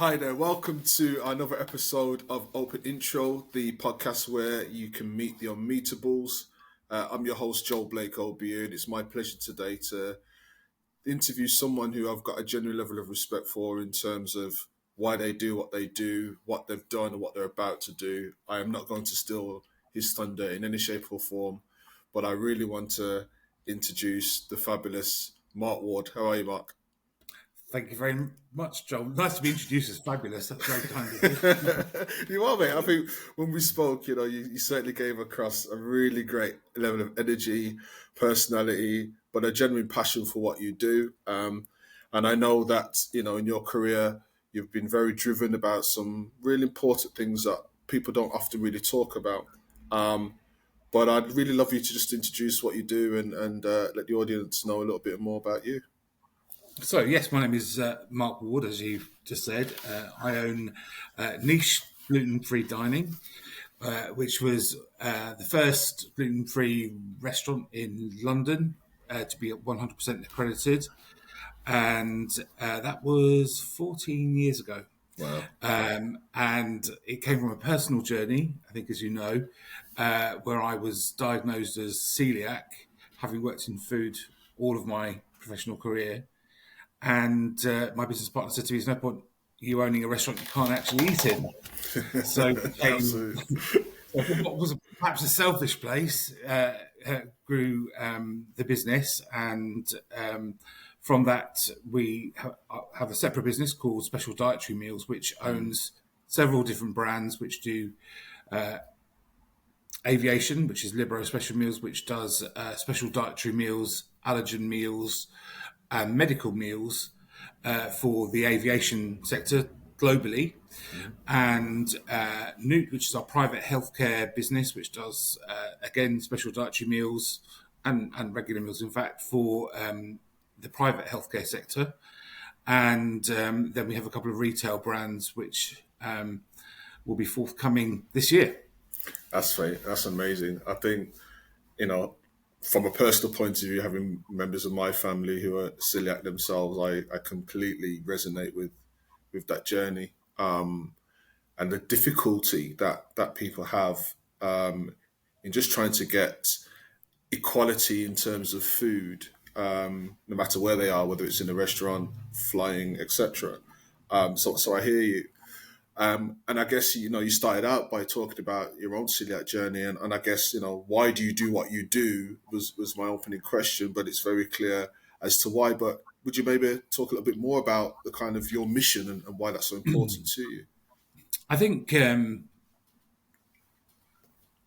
Hi there, welcome to another episode of OpenIntro, the podcast where you can meet the unmeetables. I'm your host, Joel Blake OBE, and it's my pleasure today to interview someone who I've got a genuine level of respect for in terms of why they do, what they've done, and what they're about to do. I am not going to steal his thunder in any shape or form, but I really want to introduce the fabulous Marc Warde. How are you, Marc? Thank you very much, Joel. Nice to be introduced as fabulous. That's very kind of you. You are, mate. I think when we spoke, you certainly gave across a really great level of energy, personality, but a genuine passion for what you do. And I know that, in your career, you've been very driven about some really important things that people don't often really talk about. But I'd really love you to just introduce what you do and let the audience know a little bit more about you. So, yes, my name is Marc Warde, as you just said. I own Niche Gluten-Free Dining, which was the first gluten-free restaurant in London to be 100% accredited. And that was 14 years ago. Wow. And it came from a personal journey, I think, as you know, where I was diagnosed as coeliac, having worked in food all of my professional career. And my business partner said to me, there's no point you owning a restaurant you can't actually eat in. So what was perhaps a selfish place grew the business. And from that, we have a separate business called Special Dietary Meals, which owns several different brands, which do Aviation, which is Libero Special Meals, which does special dietary meals, allergen meals, and medical meals for the aviation sector globally, and Newt, which is our private healthcare business, which does again special dietary meals and regular meals, in fact, for the private healthcare sector, and then we have a couple of retail brands which will be forthcoming this year. That's right. That's amazing. I think from a personal point of view, having members of my family who are celiac themselves, I completely resonate with that journey and the difficulty that people have in just trying to get equality in terms of food, no matter where they are, whether it's in a restaurant, flying, etc. So I hear you. And I guess, you started out by talking about your own celiac journey. And I guess, why do you do what you do was my opening question, but it's very clear as to why. But would you maybe talk a little bit more about the kind of your mission and why that's so important to you? I think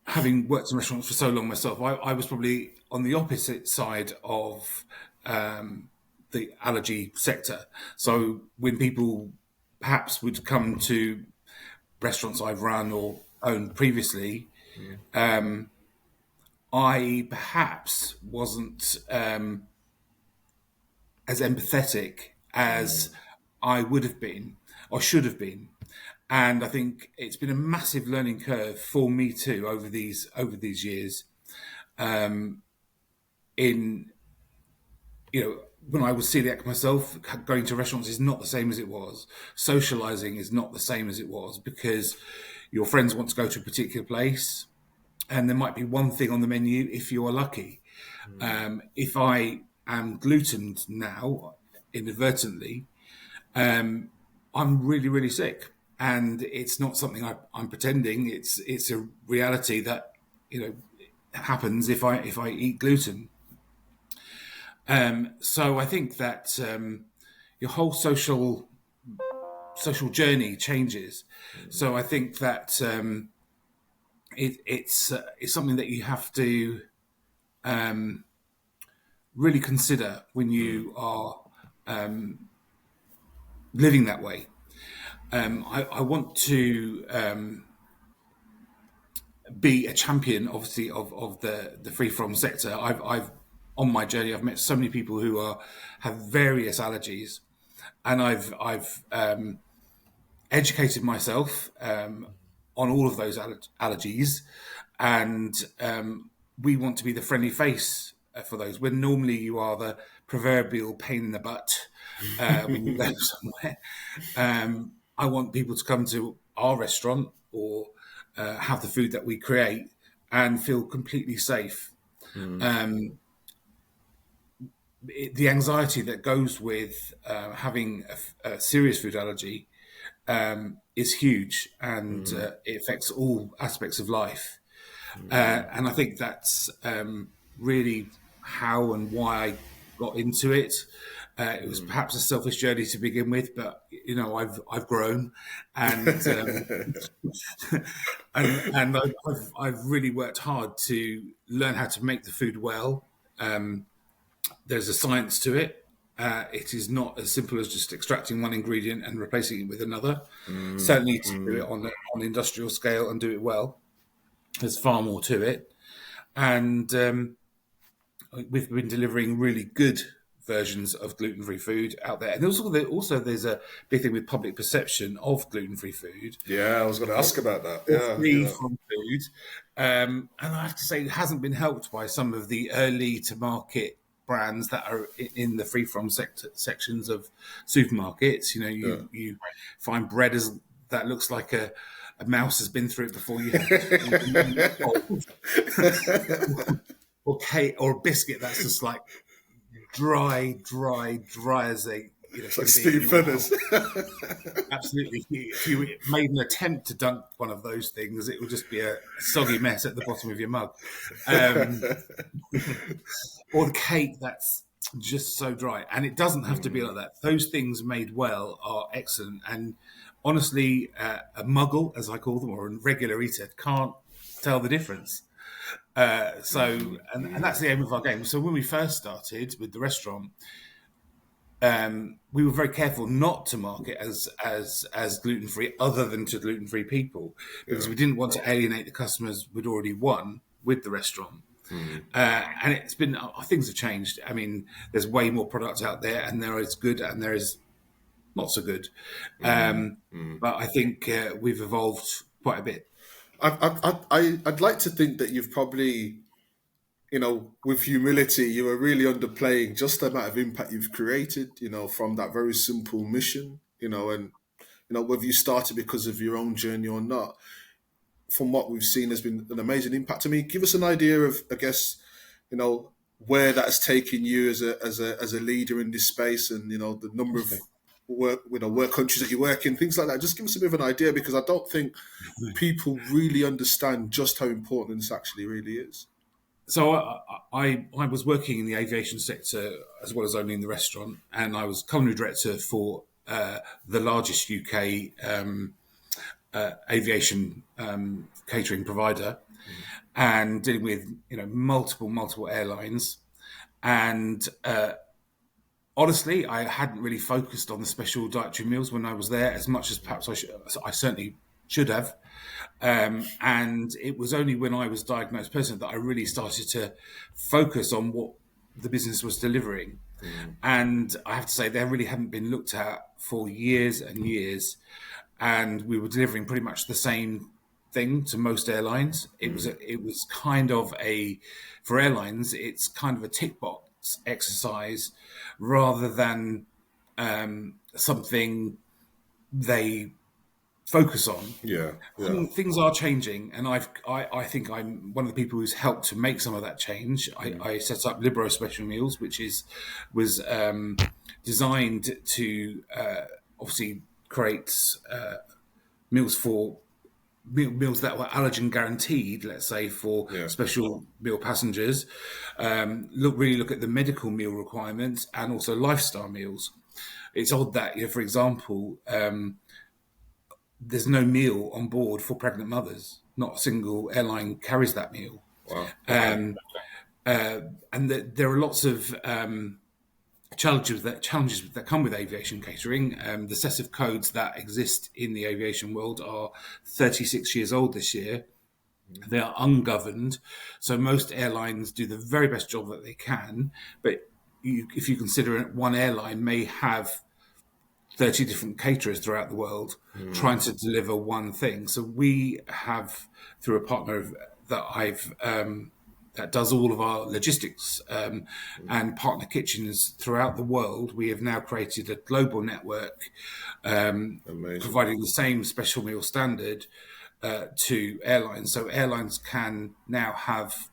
having worked in restaurants for so long myself, I was probably on the opposite side of the allergy sector. So when people perhaps would come to restaurants I've run or owned previously, I perhaps wasn't as empathetic as I would have been or should have been. And I think it's been a massive learning curve for me too over these years. When I was celiac myself, going to restaurants is not the same as it was. Socializing is not the same as it was because your friends want to go to a particular place and there might be one thing on the menu if you are lucky. If I am glutened now, inadvertently, I'm really, really sick. And it's not something I'm pretending. It's a reality that, happens if I eat gluten. So I think that your whole social journey changes. So I think that it's something that you have to really consider when you are living that way. I want to be a champion, obviously, of the free from sector. I've on my journey, I've met so many people who have various allergies, and I've educated myself on all of those allergies, and we want to be the friendly face for those. When normally you are the proverbial pain in the butt when you go somewhere. I want people to come to our restaurant or have the food that we create and feel completely safe. Um, the anxiety that goes with having a serious food allergy is huge, and it affects all aspects of life. And I think that's really how and why I got into it. It was perhaps a selfish journey to begin with, but I've grown, and and I've really worked hard to learn how to make the food well. There's a science to it. It is not as simple as just extracting one ingredient and replacing it with another. Certainly, to do it on an industrial scale and do it well, there's far more to it. And we've been delivering really good versions of gluten-free food out there. And also there's a big thing with public perception of gluten-free food. Yeah, I was going to ask about that. Free from food. And I have to say, it hasn't been helped by some of the early to market brands that are in the free from sections of supermarkets. You find bread that looks like a mouse has been through it before you or cake or a biscuit that's just like dry as a it's like Steve Feathers. Absolutely. If you made an attempt to dunk one of those things, it would just be a soggy mess at the bottom of your mug. Or the cake that's just so dry. And it doesn't have to be like that. Those things made well are excellent. And honestly, a muggle, as I call them, or a regular eater, can't tell the difference. And that's the aim of our game. So when we first started with the restaurant, we were very careful not to market as gluten-free other than to gluten-free people, because we didn't want to alienate the customers we'd already won with the restaurant. And it's been, things have changed. I mean, there's way more products out there, and there is good and there is not so good. But I think we've evolved quite a bit. I'd like to think that you've probably, with humility, you are really underplaying just the amount of impact you've created, from that very simple mission, and, whether you started because of your own journey or not, from what we've seen has been an amazing impact. I mean, give us an idea of, I guess, where that has taken you as a leader in this space, and, the number of work countries that you work in, things like that. Just give us a bit of an idea, because I don't think people really understand just how important this actually really is. So I was working in the aviation sector as well as owning the restaurant, and I was culinary director for the largest UK aviation catering provider, and dealing with multiple airlines. And honestly, I hadn't really focused on the special dietary meals when I was there as much as perhaps I certainly should have. And it was only when I was diagnosed personally that I really started to focus on what the business was delivering. And I have to say, they really hadn't been looked at for years and years. And we were delivering pretty much the same thing to most airlines. It was kind of for airlines, it's kind of a tick box exercise rather than something they focus on. Things are changing, and I think I'm one of the people who's helped to make some of that change. I set up Libero Special Meals, which was designed to obviously create meals that were allergen guaranteed, let's say, for special meal passengers. Look at the medical meal requirements and also lifestyle meals. It's odd that, for example, there's no meal on board for pregnant mothers. Not a single airline carries that meal. Wow. And there are lots of challenges that come with aviation catering. The set of codes that exist in the aviation world are 36 years old this year. They are ungoverned. So most airlines do the very best job that they can. But if you consider it, one airline may have 30 different caterers throughout the world trying to deliver one thing. So we have, through a partner that I've that does all of our logistics and partner kitchens throughout the world. We have now created a global network providing the same special meal standard to airlines. So airlines can now have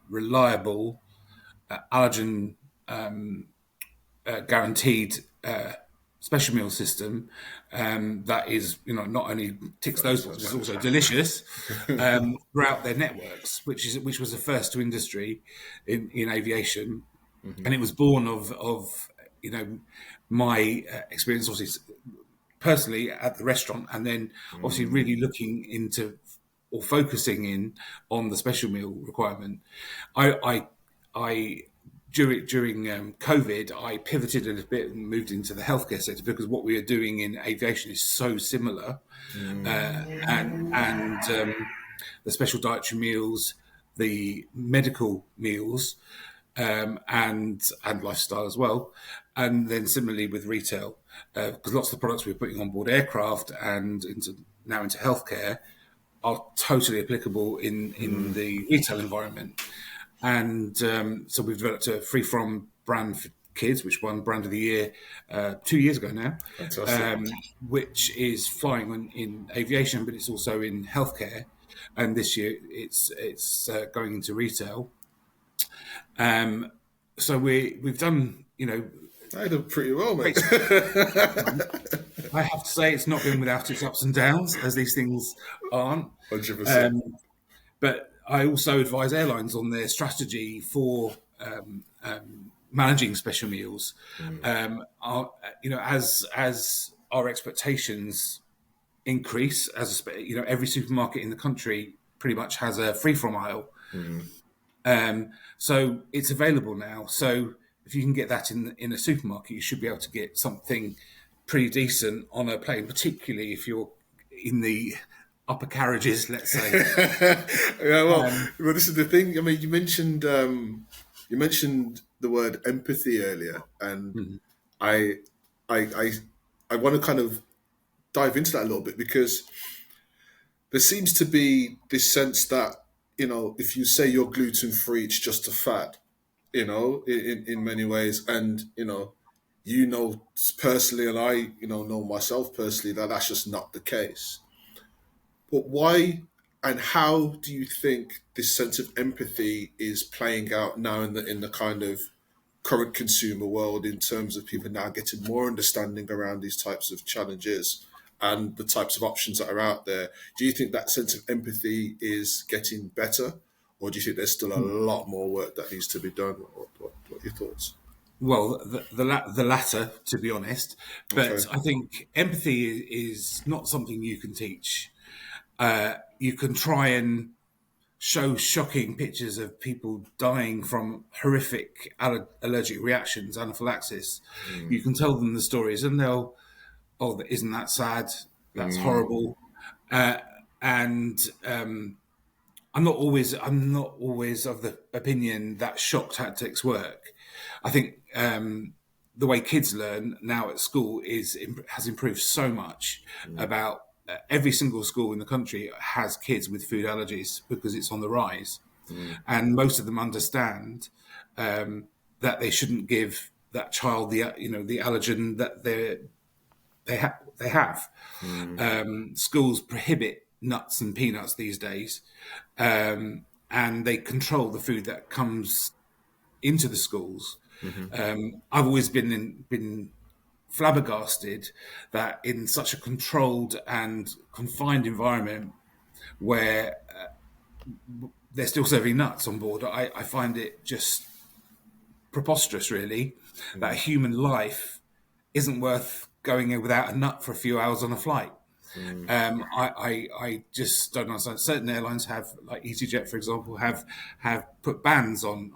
reliable allergen guaranteed special meal system that is, not only ticks those boxes, it's also delicious throughout their networks, which was the first to industry in aviation, and it was born of my experience, obviously personally at the restaurant, and then obviously really looking into or focusing in on the special meal requirement. I during COVID, I pivoted a little bit and moved into the healthcare sector because what we are doing in aviation is so similar, and the special dietary meals, the medical meals, and lifestyle as well, and then similarly with retail, because lots of the products we're putting on board aircraft and into healthcare are totally applicable in the retail environment. And so we've developed a free-from brand for kids, which won Brand of the Year 2 years ago now, which is flying in aviation, but it's also in healthcare. And this year it's going into retail. So we've done, I did pretty well, mate. I have to say it's not been without its ups and downs, as these things aren't. 100%. But I also advise airlines on their strategy for managing special meals. As our expectations increase, every supermarket in the country pretty much has a free-from aisle. So it's available now. So if you can get that in a supermarket, you should be able to get something pretty decent on a plane, particularly if you're in the upper carriages, let's say. Yeah, well, this is the thing. I mean, you mentioned the word empathy earlier, and I want to kind of dive into that a little bit, because there seems to be this sense that if you say you're gluten-free, it's just a fad, in many ways, and personally, and I know myself personally, that that's just not the case. But why and how do you think this sense of empathy is playing out now in the kind of current consumer world, in terms of people now getting more understanding around these types of challenges and the types of options that are out there? Do you think that sense of empathy is getting better, or do you think there's still a lot more work that needs to be done? What are your thoughts? Well, the latter, to be honest. But Okay. I think empathy is not something you can teach. You can try and show shocking pictures of people dying from horrific allergic reactions, anaphylaxis. You can tell them the stories, and they'll, isn't that sad? That's horrible. And I'm not always of the opinion that shock tactics work. I think the way kids learn now at school has improved so much. About every single school in the country has kids with food allergies because it's on the rise, and most of them understand that they shouldn't give that child the allergen that they have. Schools prohibit nuts and peanuts these days, and they control the food that comes into the schools. I've always been flabbergasted that in such a controlled and confined environment where they're still serving nuts on board, I find it just preposterous, really, that a human life isn't worth going in without a nut for a few hours on a flight. I just don't understand. Certain airlines have, like EasyJet, for example, have put bans on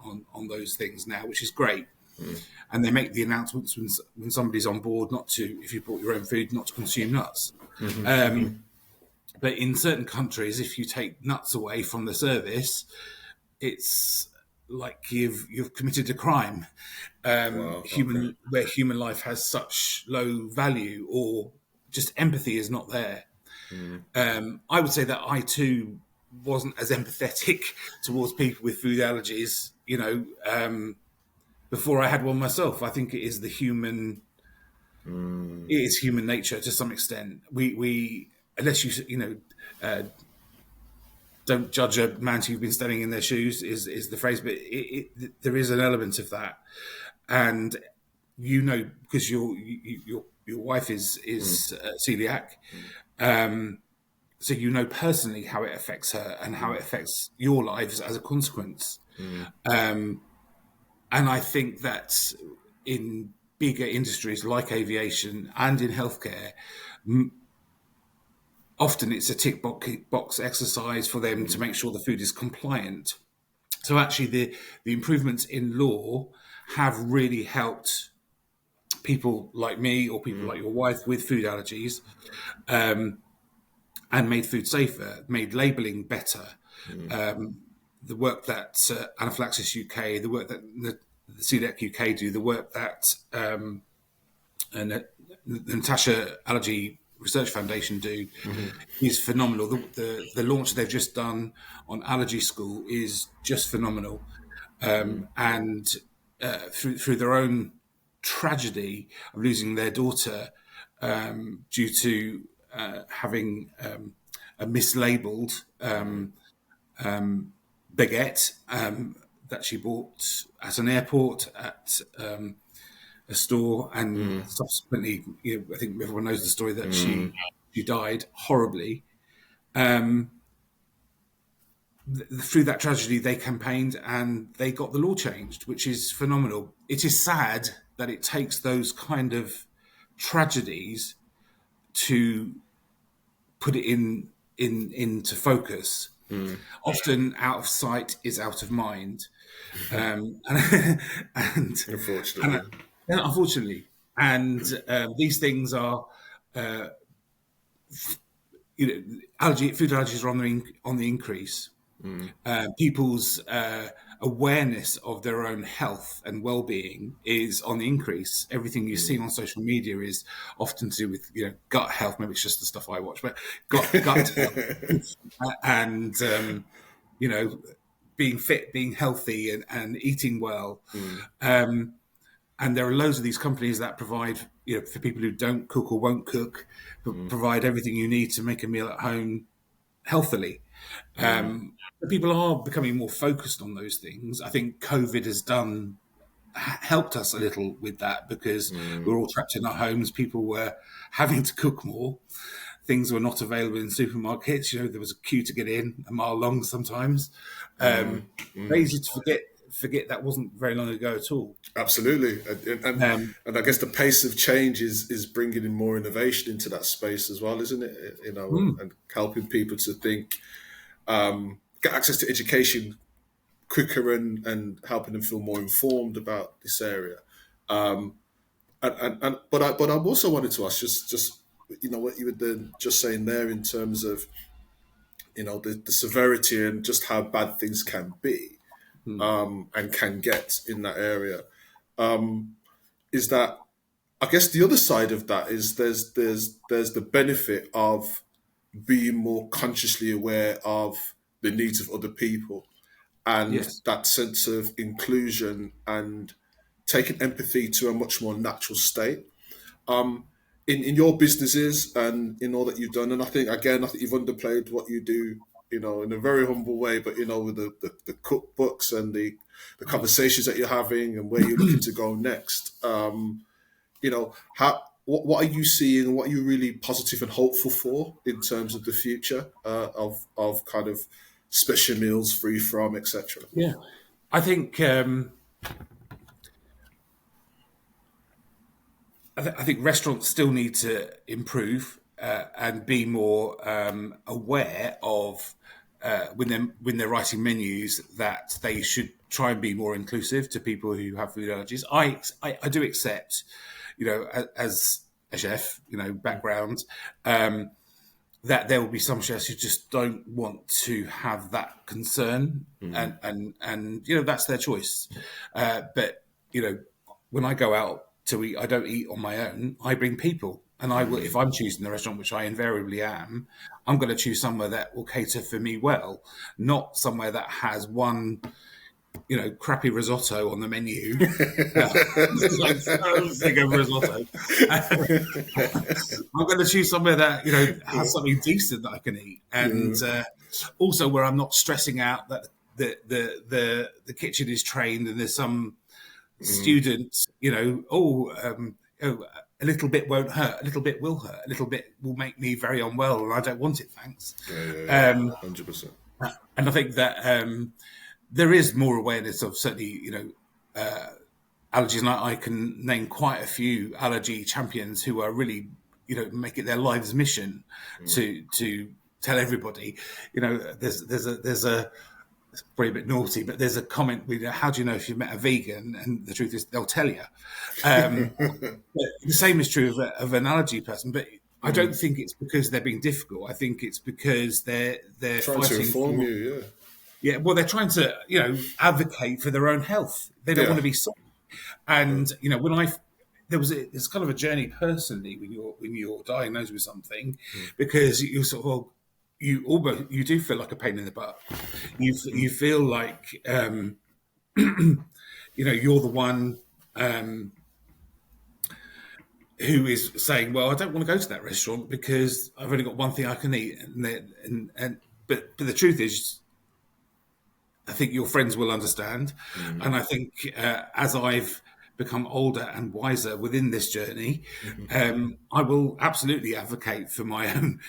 those things now, which is great. And they make the announcements when somebody's on board not to, if you brought your own food, not to consume nuts. But in certain countries, if you take nuts away from the service, it's like you've committed a crime. Where human life has such low value, or just empathy is not there. I would say that I too wasn't as empathetic towards people with food allergies, before I had one myself. I think it is it is human nature to some extent. We unless don't judge a man till you've been standing in their shoes is the phrase, but there is an element of that, and because your wife is celiac, so personally how it affects her and how it affects your lives as a consequence. And I think that in bigger industries like aviation and in healthcare, often it's a tick box exercise for them to make sure the food is compliant. So actually the improvements in law have really helped people like me or people like your wife with food allergies, and made food safer, made labelling better. The work that Anaphylaxis UK, the work that the Celiac UK do, the work that the Natasha Allergy Research Foundation do is phenomenal. The launch they've just done on Allergy School is just phenomenal. And through their own tragedy of losing their daughter due to having a mislabeled baguette that she bought at an airport at a store, and subsequently, I think everyone knows the story that she died horribly. Through that tragedy, they campaigned and they got the law changed, which is phenomenal. It is sad that it takes those kind of tragedies to put it into focus. Often out of sight is out of mind, and unfortunately, these things are, food allergies are on the increase. People's awareness of their own health and well-being is on the increase. Everything you see on social media is often to do with gut health. Maybe it's just the stuff I watch, but gut health and being fit, being healthy, and eating well. And there are loads of these companies that provide, for people who don't cook or won't cook, provide everything you need to make a meal at home healthily. People are becoming more focused on those things. I think COVID has helped us a little with that, because we're all trapped in our homes. People were having to cook more. Things were not available in supermarkets. There was a queue to get in, a mile long sometimes. Easy to forget that wasn't very long ago at all. Absolutely. And I guess the pace of change is bringing in more innovation into that space as well, isn't it? And helping people to think, get access to education quicker, and helping them feel more informed about this area. But I also wanted to ask just what you were just saying there in terms of the severity and just how bad things can be. And can get in that area, is that, I guess the other side of that is there's the benefit of being more consciously aware of the needs of other people, and that sense of inclusion and taking empathy to a much more natural state. In your businesses and in all that you've done, and I think you've underplayed what you do, in a very humble way, but with the cookbooks and the conversations that you're having and where you're looking to go next. What are you seeing, and what are you really positive and hopeful for in terms of the future of kind of special meals, free from, etc.? Yeah, I think I think restaurants still need to improve and be more aware of when they're writing menus, that they should try and be more inclusive to people who have food allergies. I do accept, as a chef, background, that there will be some chefs who just don't want to have that concern, and that's their choice. But when I go out to eat, I don't eat on my own. I bring people, And I will, if I'm choosing the restaurant, which I invariably am, I'm going to choose somewhere that will cater for me well, not somewhere that has one, crappy risotto on the menu. Like so sick of risotto. I'm going to choose somewhere that has something decent that I can eat, and also where I'm not stressing out that the kitchen is trained and there's some student, a little bit won't hurt, a little bit will hurt, a little bit will make me very unwell, and I don't want it, thanks. 100%. And I think that there is more awareness of certainly, allergies, and I can name quite a few allergy champions who are really, make it their life's mission to tell everybody. There's a it's probably a bit naughty, but there's a comment with, how do you know if you've met a vegan? And the truth is, they'll tell you. The same is true of an allergy person, but I don't think it's because they're being difficult. I think it's because they're trying to inform you, yeah. Well, they're trying to, advocate for their own health. They don't want to be sick. And when there's kind of a journey personally when you're diagnosed with something, because you sort of, you do feel like a pain in the butt. You feel like you're the one who is saying, well, I don't want to go to that restaurant because I've only got one thing I can eat, but the truth is, I think your friends will understand, and I think as I've become older and wiser within this journey, I will absolutely advocate for my own.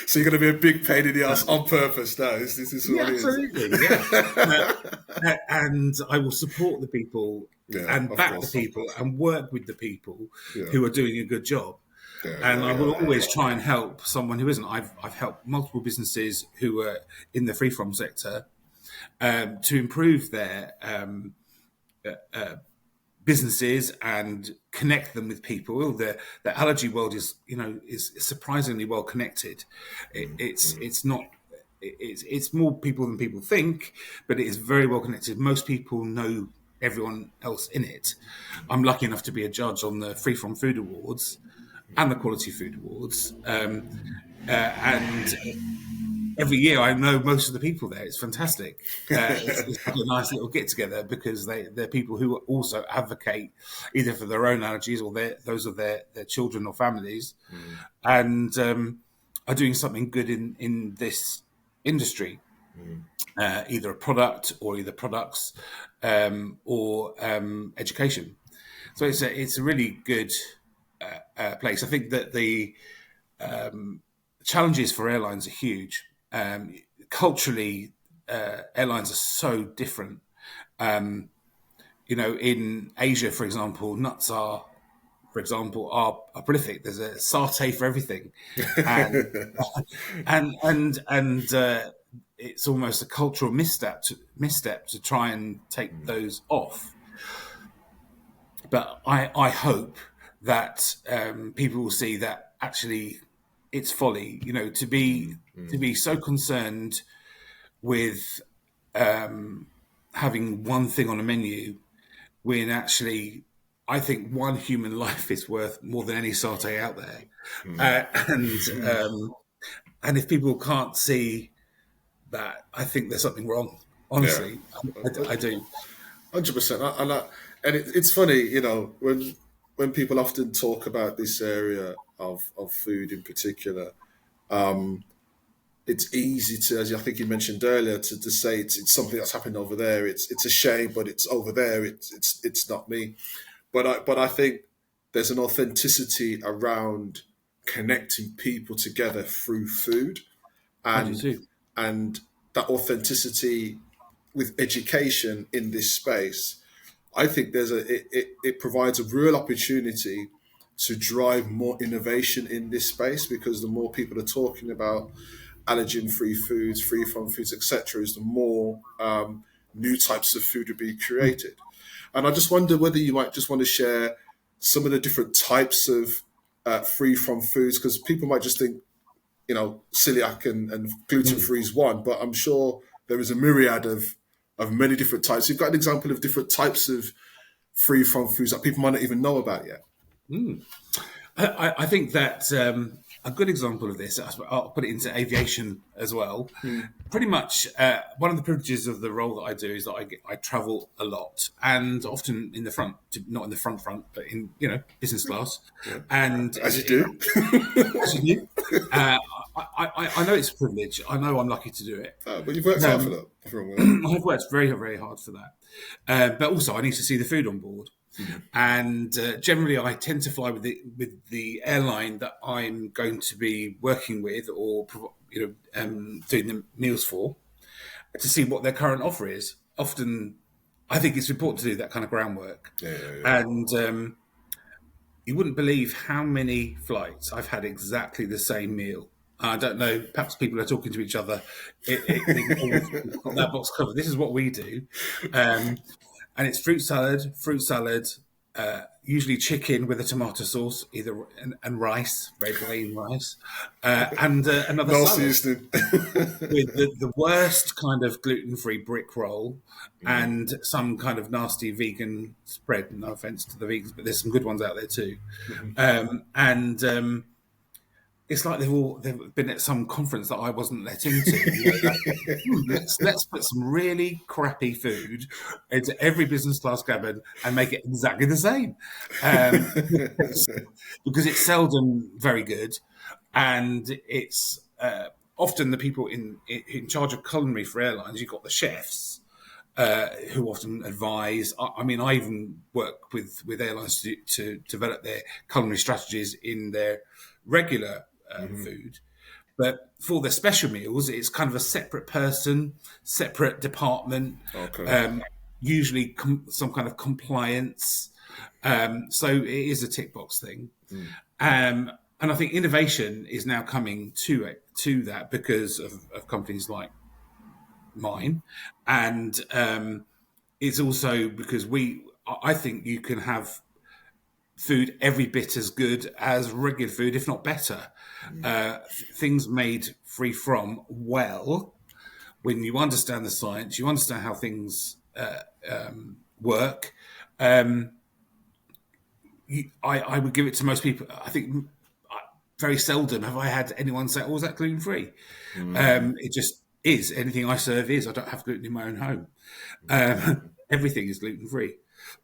So you're going to be a big pain in the ass on purpose now. This is what absolutely, yeah. And I will support the people and back the people and work with the people who are doing a good job. And I will always try and help someone who isn't. I've helped multiple businesses who are in the free-from sector to improve their businesses and connect them with people. The allergy world is surprisingly well connected. It's more people than people think, but it is very well connected. Most people know everyone else in it. I'm lucky enough to be a judge on the Free From Food Awards and the Quality Food Awards, and every year I know most of the people there. It's fantastic. It's a nice little get together because they're people who also advocate either for their own allergies or those of their children or families, and are doing something good in this industry, either a product or either products or education. So it's a really good place. I think that the challenges for airlines are huge. Culturally, airlines are so different. In Asia, for example, nuts are prolific. There's a satay for everything, and it's almost a cultural misstep to try and take those off. But I hope that people will see that actually it's folly, to be so concerned with having one thing on a menu when actually I think one human life is worth more than any satay out there. And if people can't see that, I think there's something wrong. Honestly, I do. 100%. And it's funny, when people often talk about this area of food in particular, it's easy to, as I think you mentioned earlier, to say it's something that's happened over there. It's a shame, but it's over there. It's not me. But I think there's an authenticity around connecting people together through food, and that authenticity with education in this space. I think it provides a real opportunity to drive more innovation in this space, because the more people are talking about allergen-free foods, free-from foods, etc., is the more new types of food are being created. And I just wonder whether you might just want to share some of the different types of free-from foods, because people might just think, celiac and gluten-free is one, but I'm sure there is a myriad of many different types. You've got an example of different types of free-from foods that people might not even know about yet. I think that a good example of this, I'll put it into aviation as well. Pretty much, one of the privileges of the role that I do is that I travel a lot, and often in the front, not in the front, but in business class. Yeah. And As you do. as you do. I know it's a privilege. I know I'm lucky to do it. Oh, but you've worked hard for that. Nothing wrong with that. I've worked very, very hard for that. But also, I need to see the food on board. And generally, I tend to fly with the airline that I'm going to be working with or doing the meals for, to see what their current offer is. Often, I think it's important to do that kind of groundwork. Yeah. And you wouldn't believe how many flights I've had exactly the same meal. I don't know, perhaps people are talking to each other. It's got that box covered. This is what we do. And it's fruit salad, usually chicken with a tomato sauce, and rice, very plain rice, and another salad with the worst kind of gluten-free brick roll and some kind of nasty vegan spread. No offence to the vegans, but there's some good ones out there too. It's like they've been at some conference that I wasn't let into. Let's put some really crappy food into every business class cabin and make it exactly the same, because it's seldom very good, and it's often the people in charge of culinary for airlines. You've got the chefs who often advise. I mean, I even work with airlines to develop their culinary strategies in their regular food. But for the special meals, it's kind of a separate person, separate department, usually some kind of compliance. So it is a tick box thing. And I think innovation is now coming to that because of companies like mine. And it's also because I think you can have food every bit as good as regular food, if not better. Things made free from well, when you understand the science, you understand how things work. I would give it to most people. I think very seldom have I had anyone say, "Oh, is that gluten free?" It just is. Anything I serve is. I don't have gluten in my own home. Everything is gluten free.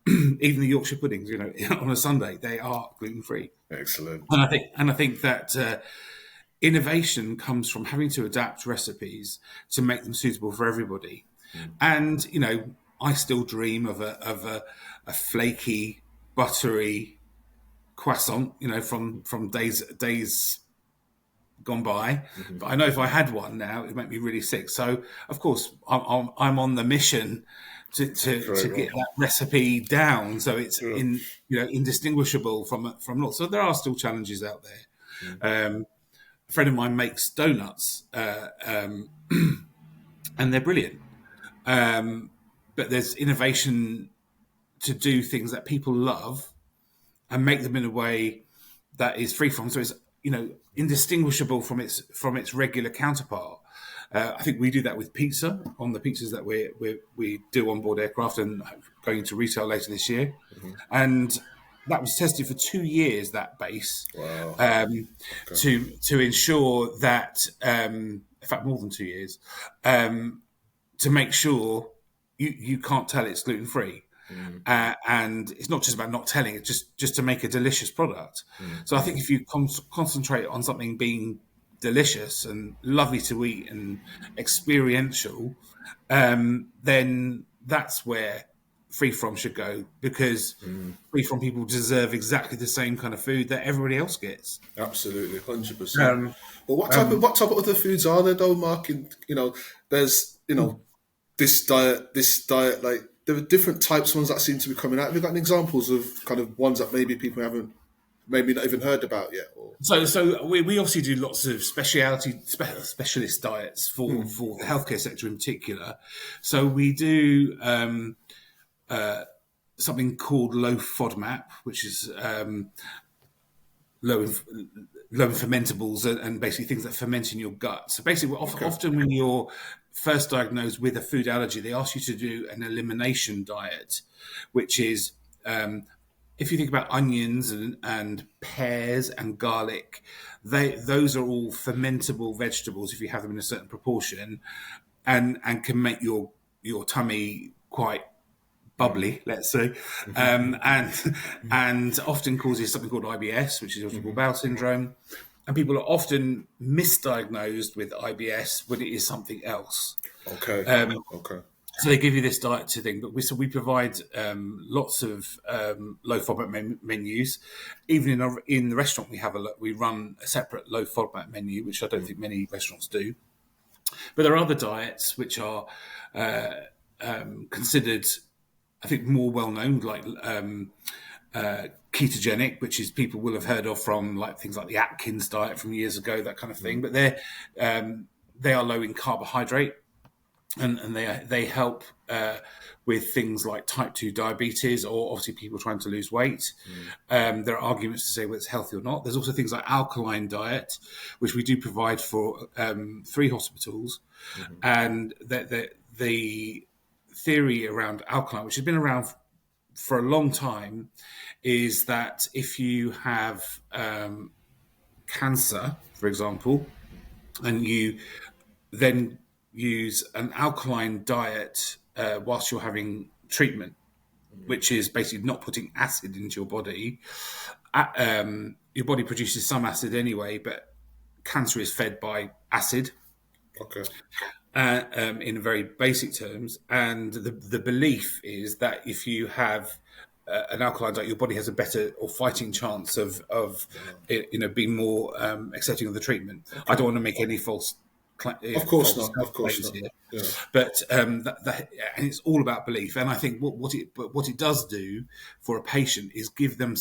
Even the Yorkshire puddings, on a Sunday, they are gluten free. Excellent. And I think that innovation comes from having to adapt recipes to make them suitable for everybody. And I still dream of a flaky, buttery croissant, from days gone by. But I know if I had one now, it would make me really sick. So, of course, I'm on the mission to get that recipe down, so it's indistinguishable from lots. So there are still challenges out there. A friend of mine makes donuts, and they're brilliant. But there's innovation to do things that people love and make them in a way that is free from. So it's indistinguishable from its regular counterpart. I think we do that with pizza, on the pizzas that we do on board aircraft and going to retail later this year. And that was tested for 2 years, that base. Wow. To ensure that, in fact, more than 2 years, to make sure you can't tell it's gluten-free. And it's not just about not telling it, just to make a delicious product. So I think if you concentrate on something being delicious and lovely to eat and experiential, then that's where free from should go, because free from people deserve exactly the same kind of food that everybody else gets. Absolutely, 100%. Well, what type of other foods are there though, Mark? There's this diet, like there are different types of ones that seem to be coming out. Have you got any examples of kind of ones that maybe people haven't maybe not even heard about yet? Or? So we obviously do lots of specialist diets for the healthcare sector in particular. So we do something called low FODMAP, which is low in fermentables and basically things that ferment in your gut. So basically, often when you're first diagnosed with a food allergy, they ask you to do an elimination diet, which is if you think about onions and pears and garlic, those are all fermentable vegetables if you have them in a certain proportion, and can make your tummy quite bubbly, let's say, and often causes something called IBS, which is irritable bowel syndrome. And people are often misdiagnosed with IBS when it is something else. Okay. Okay. So they give you this diet to thing, but we provide lots of low FODMAP menus. Even in the restaurant, we run a separate low FODMAP menu, which I don't think many restaurants do. But there are other diets which are considered, I think, more well known, like ketogenic, which is people will have heard of from like things like the Atkins diet from years ago, that kind of thing. But they are low in carbohydrate. And they help with things like type 2 diabetes, or obviously people trying to lose weight. There are arguments to say whether it's healthy or not. There's also things like alkaline diet, which we do provide for 3 hospitals. And the theory around alkaline, which has been around for a long time, is that if you have cancer, for example, and you then use an alkaline diet whilst you're having treatment, which is basically not putting acid into your body. Your body produces some acid anyway, but cancer is fed by acid. Okay. In very basic terms. And the belief is that if you have an alkaline diet, your body has a better or fighting chance of being more accepting of the treatment. Okay. I don't want to make any false. Of course not. Of course not. Yeah. But and it's all about belief. And I think what it does do for a patient is give them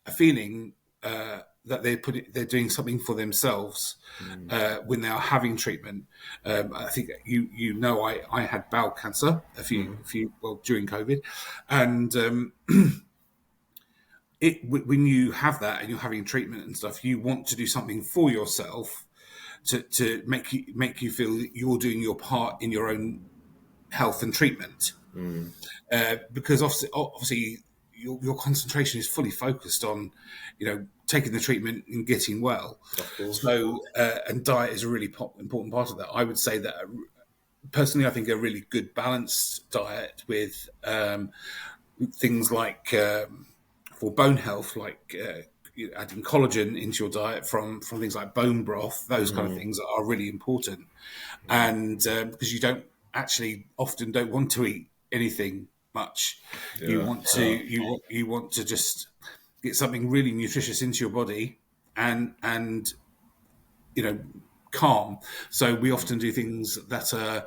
a feeling that they're doing something for themselves when they are having treatment. I think I had bowel cancer during COVID, and when you have that and you're having treatment and stuff, you want to do something for yourself to make you feel that you're doing your part in your own health and treatment, because obviously your concentration is fully focused on taking the treatment and getting well. So and diet is a really important part of that. I would say that personally, I think a really good balanced diet with things like for bone health, like adding collagen into your diet from things like bone broth, those kind of things are really important. And because you don't want to eat anything much, you want to just get something really nutritious into your body and calm. So we often do things that are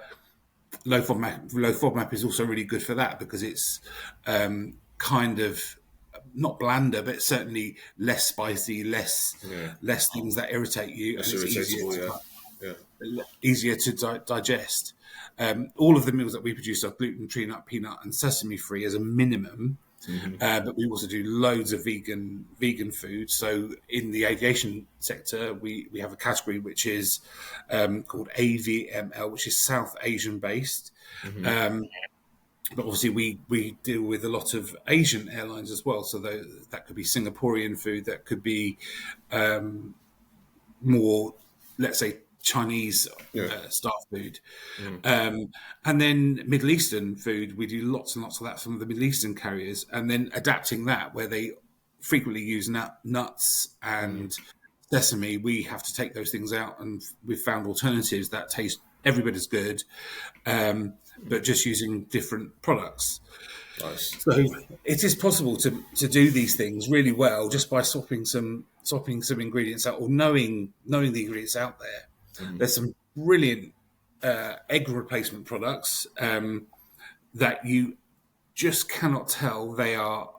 low FODMAP is also really good for that, because it's kind of not blander, but certainly less spicy, less things that irritate you, and it's easier to digest. All of the meals that we produce are gluten-free, nut, peanut, and sesame-free as a minimum. But we also do loads of vegan food. So in the aviation sector, we have a category which is called AVML, which is South Asian based. But obviously we deal with a lot of Asian airlines as well. So that could be Singaporean food, that could be more, let's say, Chinese staff food. And then Middle Eastern food, we do lots and lots of that from the Middle Eastern carriers, and then adapting that where they frequently use nuts and sesame. We have to take those things out, and we've found alternatives that taste every bit as good, but just using different products. Nice. So it is possible to do these things really well just by swapping some ingredients out, or knowing the ingredients out there. There's some brilliant egg replacement products that you just cannot tell they are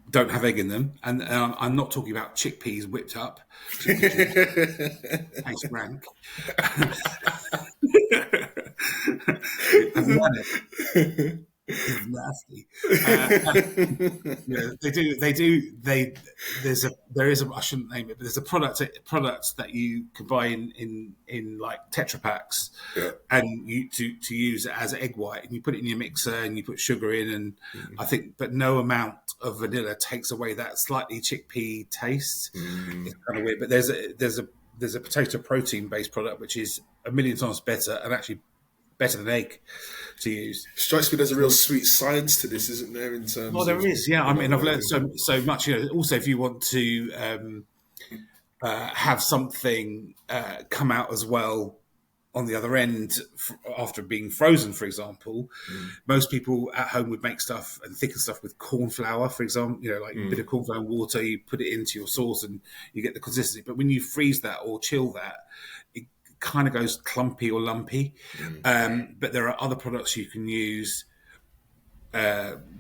don't have egg in them, and I'm not talking about chickpeas whipped up. Thanks, rank. nasty. There is a, I shouldn't name it, but there's a product that you can buy in like Tetra Packs, and you to use it as egg white, and you put it in your mixer and you put sugar in, and I think, but no amount of vanilla takes away that slightly chickpea taste. It's kind of weird, but there's a potato protein based product which is a million times better, and actually better than egg to use. Strikes me there's a real sweet science to this, isn't there? In terms, there is. Yeah, I mean, I've learned so much. Also, if you want to have something come out as well on the other end after being frozen, for example, most people at home would make stuff and thicken stuff with corn flour, for example. Like a bit of corn flour and water, you put it into your sauce and you get the consistency. But when you freeze that or chill that, it kind of goes clumpy or lumpy. But there are other products you can use,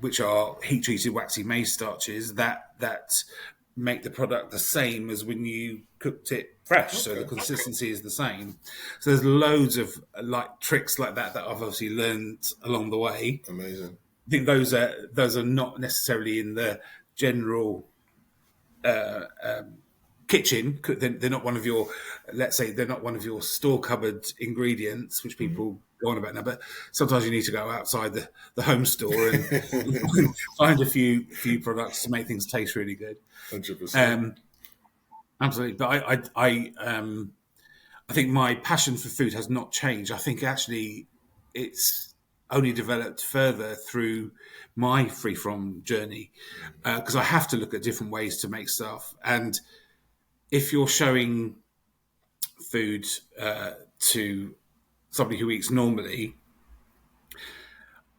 which are heat-treated waxy maize starches that make the product the same as when you cooked it fresh, so the consistency is the same. So there's loads of like tricks like that I've obviously learned along the way. Amazing. I think those are not necessarily in the general kitchen. They're not one of your, let's say, they're not one of your store cupboard ingredients, which people go on about now. But sometimes you need to go outside the home store and find a few products to make things taste really good. 100%. Absolutely. But I think my passion for food has not changed. I think actually it's only developed further through my free from journey, because I have to look at different ways to make stuff. And if you're showing food to somebody who eats normally,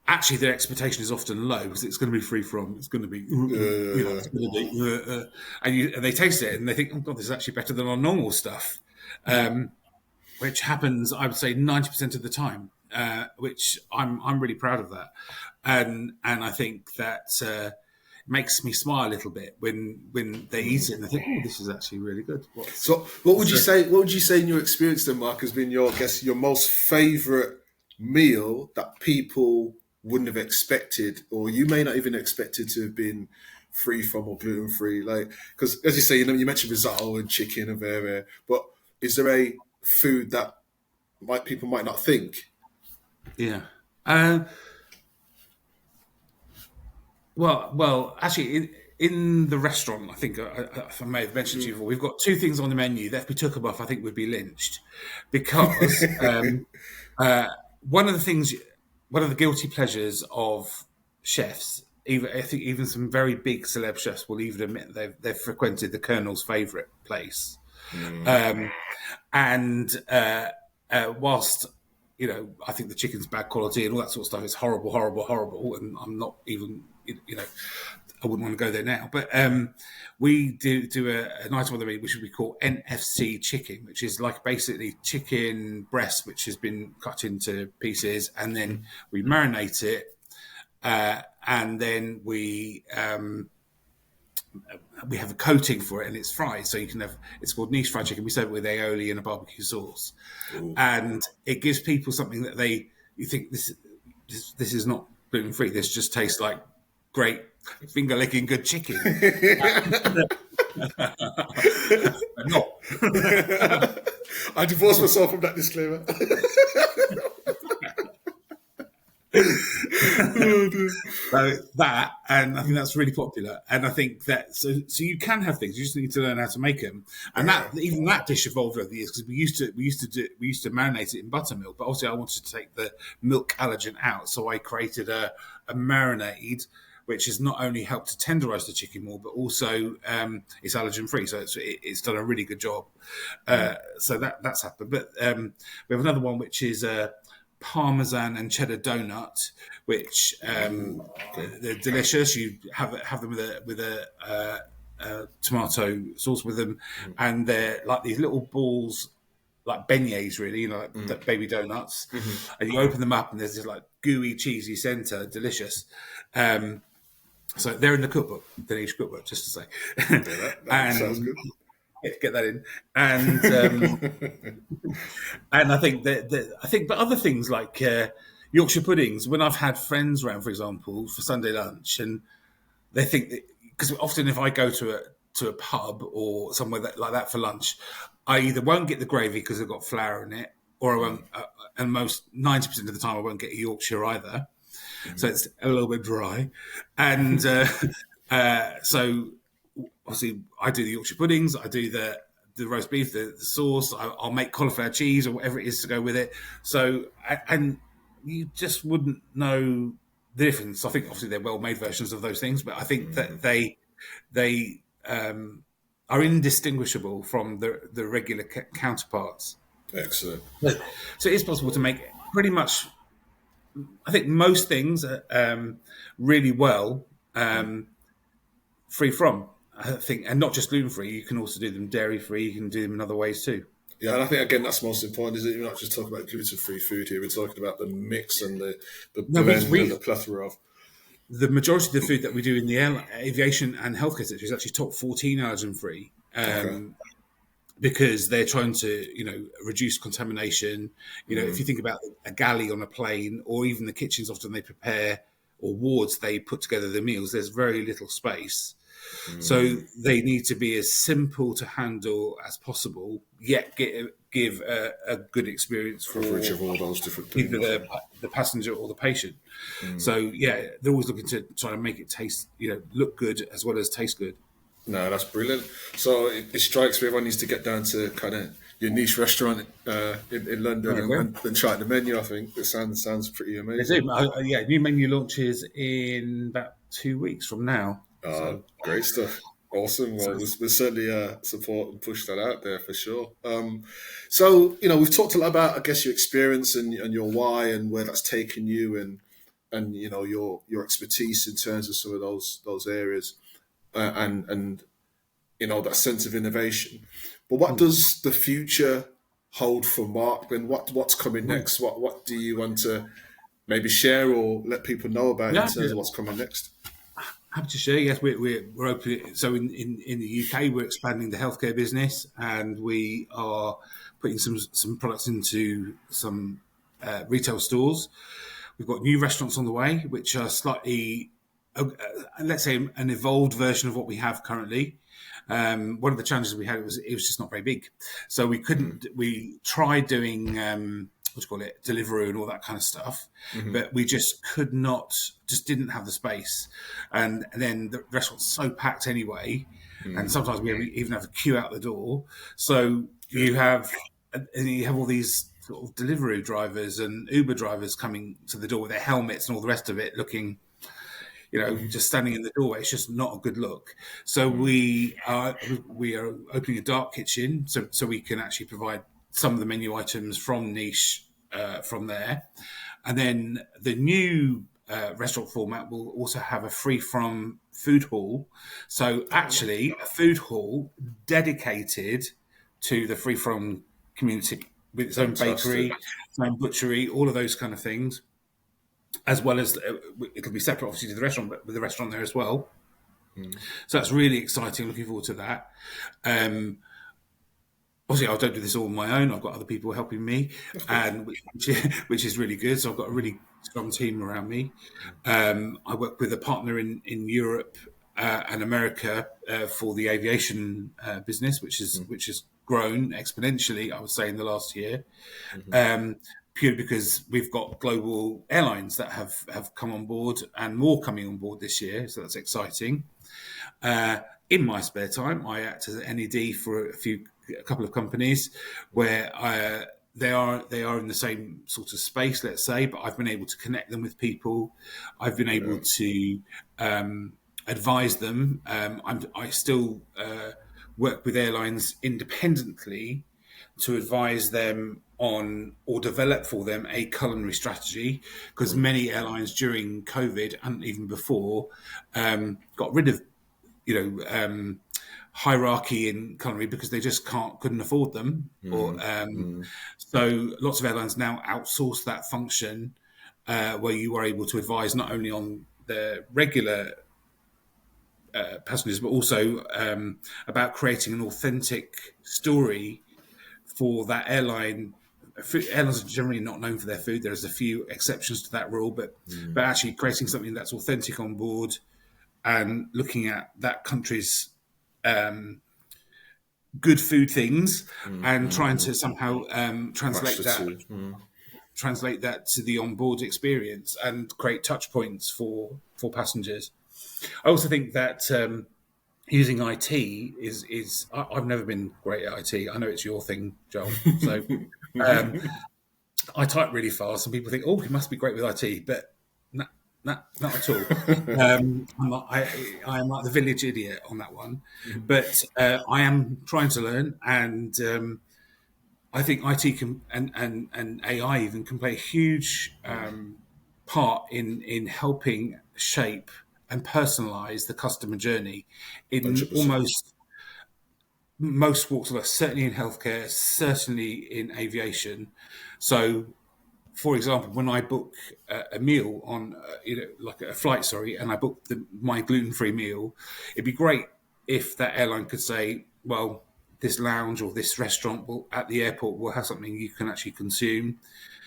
actually their expectation is often low because it's going to be free from. It's going to be, it's going to be, and they taste it and they think, oh God, this is actually better than our normal stuff, which happens, I would say, 90% of the time, which I'm really proud of that, and I think that makes me smile a little bit when they eat it and they think, oh, this is actually really good. So what would you say? What would you say in your experience then, Mark, has been your most favourite meal that people wouldn't have expected, or you may not even expected to have been free from or gluten free? Like, because as you say, you mentioned risotto and chicken and very, but is there a food that people might not think? Yeah. Well, actually, in the restaurant, I think I may have mentioned to you before, we've got two things on the menu that if we took them off, I think we'd be lynched, because one of the guilty pleasures of chefs, I think even some very big celeb chefs will even admit they've frequented the Colonel's favourite place, and whilst I think the chicken's bad quality and all that sort of stuff is horrible, and I'm not even, I wouldn't want to go there now. But we do an item on the menu which we call NFC chicken, which is like basically chicken breast which has been cut into pieces, and then we marinate it, and then we have a coating for it, and it's fried. So you can have, it's called niche fried chicken. We serve it with aioli and a barbecue sauce. Ooh. And it gives people something that you think this is not gluten free. This just tastes like great finger licking good chicken. Not. I divorced myself from that disclaimer. So that, and I think that's really popular. And I think that so you can have things. You just need to learn how to make them. And even that dish evolved over the years, because we used to marinate it in buttermilk. But obviously, I wanted to take the milk allergen out, so I created a marinade which has not only helped to tenderize the chicken more, but also it's allergen free. So it's done a really good job. So that's happened. But we have another one which is Parmesan and cheddar donut, which they're delicious. You have them with a tomato sauce with them, and they're like these little balls, like beignets, really, like baby donuts. And you open them up, and there's this like gooey, cheesy center, delicious. So they're in the cookbook, the niche cookbook, just to say. That sounds good. Get that in, and and I think but other things like Yorkshire puddings. When I've had friends round, for example, for Sunday lunch, and they think that, because often if I go to a pub or somewhere like that for lunch, I either won't get the gravy because they've got flour in it, or I won't, and most 90% of the time I won't get a Yorkshire either. So it's a little bit dry, and so obviously I do the Yorkshire puddings, I do the roast beef, the sauce. I'll make cauliflower cheese or whatever it is to go with it. So, and you just wouldn't know the difference. I think obviously they're well-made versions of those things, but I think that they are indistinguishable from the regular counterparts. Excellent. So it is possible to make pretty much, I think, most things really well free from. I think, and not just gluten-free. You can also do them dairy-free. You can do them in other ways too. Yeah, and I think again that's most important, is that you're not just talking about gluten-free food here. We're talking about the mix and the blend and the plethora of. The majority of the food that we do in the aviation and healthcare sector is actually top 14 allergen-free, because they're trying to, reduce contamination. If you think about a galley on a plane, or even the kitchens, often they prepare, or wards they put together the meals. There's very little space. So they need to be as simple to handle as possible, yet give a good experience for coverage of all those different things, either the passenger or the patient. So yeah, they're always looking to try to make it taste, look good as well as taste good. No, that's brilliant. So it strikes me everyone needs to get down to kind of your niche restaurant in London and try the menu. I think it sounds pretty amazing. New menu launches in about 2 weeks from now. Great stuff. Awesome. Well, we'll certainly support and push that out there for sure. So, we've talked a lot about, I guess, your experience and your why and where that's taken you, and your expertise in terms of some of those areas, and that sense of innovation. But what does the future hold for Marc? Then what's coming next? What do you want to maybe share or let people know about in terms of what's coming next? Happy to share. Yes, we're open. So in the UK, we're expanding the healthcare business, and we are putting some products into some retail stores. We've got new restaurants on the way, which are slightly, let's say, an evolved version of what we have currently. One of the challenges we had it was just not very big, so we couldn't. We tried doing Deliveroo and all that kind of stuff, but we just could not, just didn't have the space, and then the restaurant's so packed anyway, and sometimes we even have a queue out the door. So you have all these sort of Deliveroo drivers and Uber drivers coming to the door with their helmets and all the rest of it, looking, just standing in the doorway. It's just not a good look. So we are opening a dark kitchen, so we can actually provide some of the menu items from niche from there. And then the new restaurant format will also have a free from food hall. So actually a food hall dedicated to the free from community, with its own bakery, its own butchery, all of those kind of things, as well as it'll be separate obviously to the restaurant, but with the restaurant there as well. So that's really exciting. Looking forward to that. Obviously, I don't do this all on my own. I've got other people helping me, and which is really good. So I've got a really strong team around me. I work with a partner in Europe and America for the aviation business, which has grown exponentially, I would say, in the last year. Purely because we've got global airlines that have come on board, and more coming on board this year. So that's exciting. In my spare time, I act as an NED for a couple of companies where they are in the same sort of space, let's say, but I've been able to connect them with people. I've been able to advise them. I still work with airlines independently to advise them on or develop for them a culinary strategy, because many airlines during COVID and even before got rid of hierarchy in culinary because they just couldn't afford them. So lots of airlines now outsource that function, where you are able to advise not only on the regular passengers, but also about creating an authentic story for that airline airlines are generally not known for their food. There's a few exceptions to that rule, but actually creating something that's authentic on board and looking at that country's good food things and trying to somehow translate that to the onboard experience and create touch points for passengers. I also think that using IT is I've never been great at IT. I know it's your thing, Joel. So I type really fast, and people think, "Oh, he must be great with IT," but not at all. I am like the village idiot on that one, but I am trying to learn, and I think IT can and AI even can play a huge part in helping shape and personalize the customer journey in 100%. almost most walks of life, certainly in healthcare, certainly in aviation. So, for example, when I book a meal on, like a flight, and I book my gluten-free meal, it'd be great if that airline could say, well, this lounge or this restaurant at the airport will have something you can actually consume.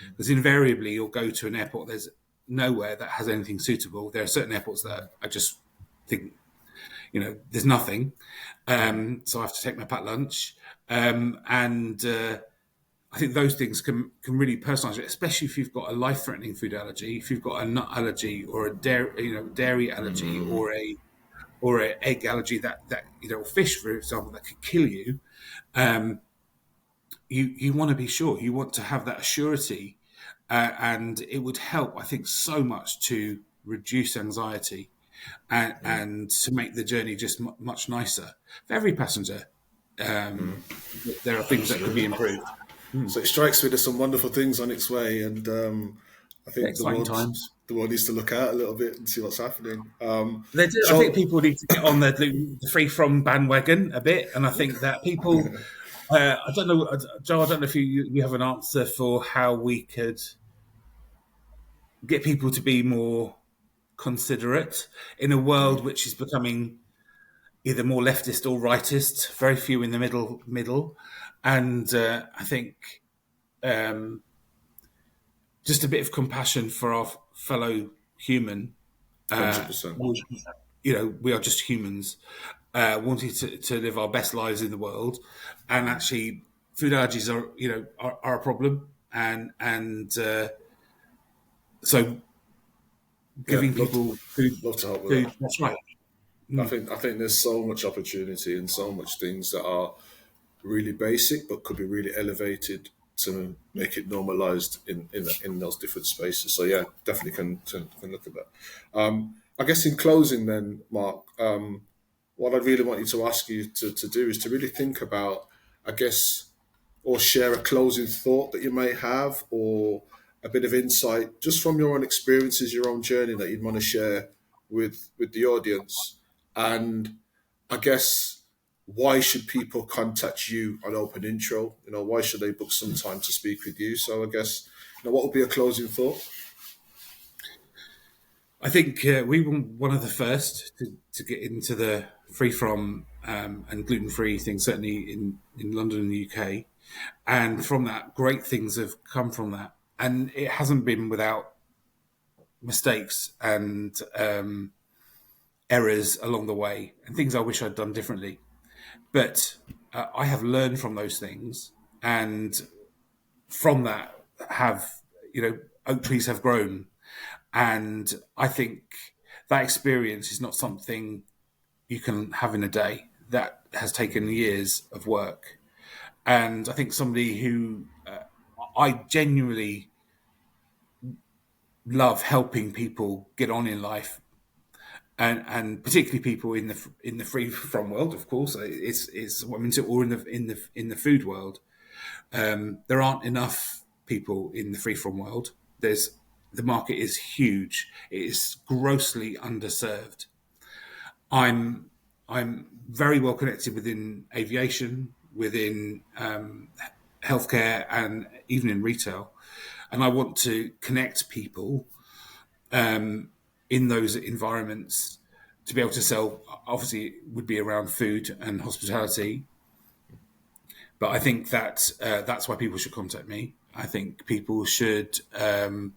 Because invariably you'll go to an airport, there's nowhere that has anything suitable. There are certain airports that I just think, there's nothing. So I have to take my packed lunch. I think those things can really personalise it, especially if you've got a life-threatening food allergy, if you've got a nut allergy or a dairy allergy or an egg allergy that or fish, for example, that could kill you. You want to be sure. You want to have that assurity, and it would help, I think, so much to reduce anxiety and to make the journey just much nicer for every passenger. There are things that could be improved. So it strikes me there's some wonderful things on its way, and I think the world needs to look out a little bit and see what's happening. They do. I think people need to get on the free from bandwagon a bit, and I think that people. I don't know, Joe. I don't know if you have an answer for how we could get people to be more considerate in a world which is becoming either more leftist or rightist. Very few in the middle. And I think just a bit of compassion for our fellow human. 100%. We are just humans wanting to live our best lives in the world, and actually, food allergies are a problem, and so giving people food. Love to help with that. That's right. I think there's so much opportunity and so much things that are really basic but could be really elevated to make it normalized in those different spaces. So yeah, definitely can look at that. I guess in closing then, Mark, what I really want you to ask you to do is to really think about, I guess, or share a closing thought that you may have, or a bit of insight just from your own experiences, your own journey that you'd want to share with the audience. And I guess, why should people contact you on OpenIntro? Why should they book some time to speak with you? So I guess, what would be a closing thought? I think we were one of the first to get into the free from and gluten-free thing, certainly in London and the UK. And from that, great things have come from that. And it hasn't been without mistakes and errors along the way, and things I wish I'd done differently. But I have learned from those things, and from that oak trees have grown. And I think that experience is not something you can have in a day. That has taken years of work. And I think somebody who I genuinely love helping people get on in life, and particularly people in the free from world. Of course, it's what I mean, or in the food world. There aren't enough people in the free from world. The market is huge. It is grossly underserved. I'm very well connected within aviation, within healthcare, and even in retail. And I want to connect people in those environments to be able to sell. Obviously, it would be around food and hospitality. But I think that that's why people should contact me. I think people should, in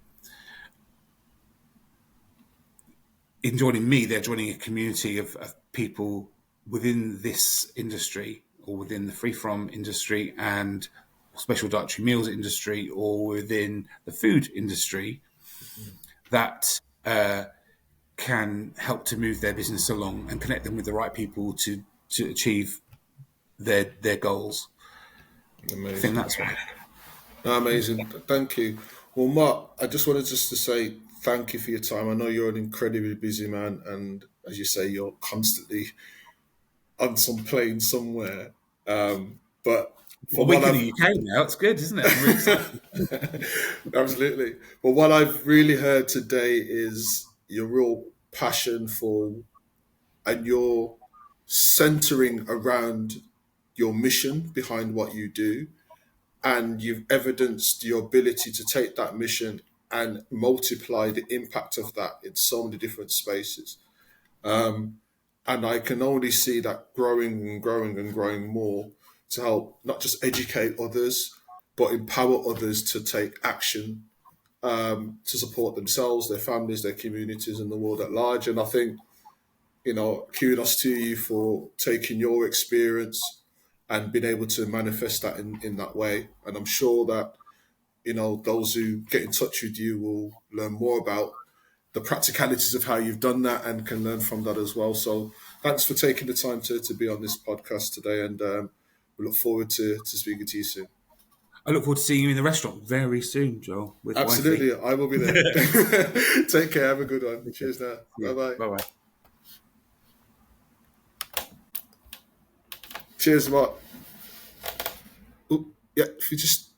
joining me, they're joining a community of people within this industry or within the free-from industry and special dietary meals industry or within the food industry that can help to move their business along and connect them with the right people to achieve their goals. Amazing. I think that's why. Amazing. Thank you. Well, Mark, I just wanted just to say thank you for your time. I know you're an incredibly busy man, and as you say, you're constantly on some plane somewhere. But Well, from we're what in I've the UK now. It's good, isn't it? I'm really excited. absolutely, but what I've really heard today is your real passion for, and your centering around your mission behind what you do, and you've evidenced your ability to take that mission and multiply the impact of that in so many different spaces. Um, and I can only see that growing and growing and growing more to help not just educate others, but empower others to take action, to support themselves, their families, their communities, and the world at large. And I think, kudos to you for taking your experience and being able to manifest that in that way. And I'm sure that, those who get in touch with you will learn more about the practicalities of how you've done that and can learn from that as well. So thanks for taking the time to be on this podcast today. And we look forward to speaking to you soon. I look forward to seeing you in the restaurant very soon, Joel, with Absolutely. Wifey. I will be there. Take care. Have a good one. Cheers now. Bye-bye. Bye-bye. Cheers, Mark. Ooh, yeah, if you just